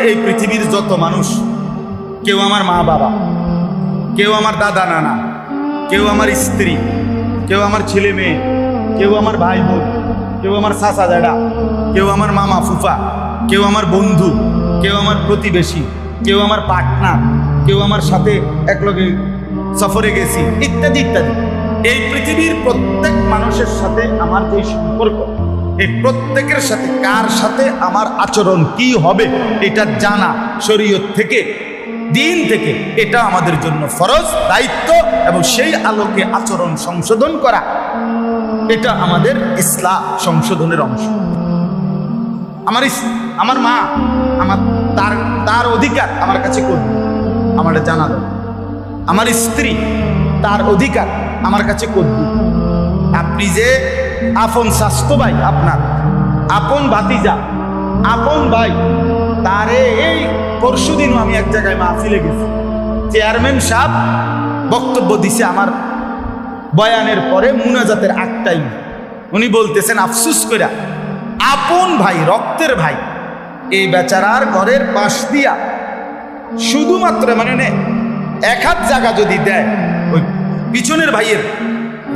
এই পৃথিবীর যত মানুষ, কেউ আমার মা বাবা, কেউ আমার দাদা নানা, কেউ আমার স্ত্রী, কেউ আমার ছেলে মেয়ে, কেউ আমার ভাই বোন, কেউ আমার চাচা দাদা, কেউ আমার মামা ফুফা, কেউ আমার বন্ধু, কেউ আমার প্রতিবেশী, কেউ আমার পার্টনার, কেউ আমার সাথে একলগে সফরে গেছি, ইত্যাদি ইত্যাদি। এই পৃথিবীর প্রত্যেক মানুষের সাথে আমার যে সম্পর্ক, এই প্রত্যেকের সাথে কার সাথে আমার আচরণ কি হবে এটা জানা শরীয়ত থেকে, দিন থেকে, এটা আমাদের জন্য ফরজ দায়িত্ব, এবং সেই আলোকে আচরণ সংশোধন করা এটা আমাদের ইসলাম সংশোধনের অংশ। আমার মা আমার তার অধিকার আমার কাছে করবে, আমার জানা দেবে। আমার স্ত্রী তার অধিকার আমার কাছে করবে। আপনি যে আপন স্বাস্থ্য ভাই, আপনার আপন ভাতিজা, আপন ভাই, তারে এই পরশুদিনও আমি এক জায়গায় মাহফিলে গেছি, চেয়ারম্যান সাহেব বক্তব্য দিছে আমার বয়ানের পরে মুনাজাতের আগ টাইম। উনি বলতেছেন আফসুস কইরা, আপন ভাই, রক্তের ভাই, এই বেচারার ঘরের পাশ দিয়া শুধুমাত্র মানে এক হাত জায়গা যদি দেয়, ওই পিছনের ভাইয়ের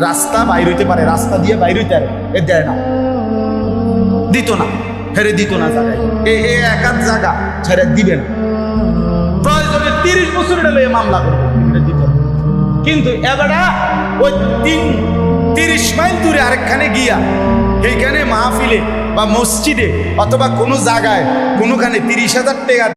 রাস্তা বাইর হইতে পারে, রাস্তা দিয়ে বাইর হইতে পারে, এ দেয় না, দিত না, ফেরে দিত না জায়গায়, এক হাত জায়গা ছেড়ে দিবে না। প্রয়োজনে 30 বছর এটা লইয়ে মামলা করবে, দিত না। কিন্তু এবারে ওই 30 মাইল দূরে আরেকখানে গিয়া এইখানে মাহফিলে বা মসজিদে অথবা কোনো জায়গায় কোনোখানে 30,000 টাকা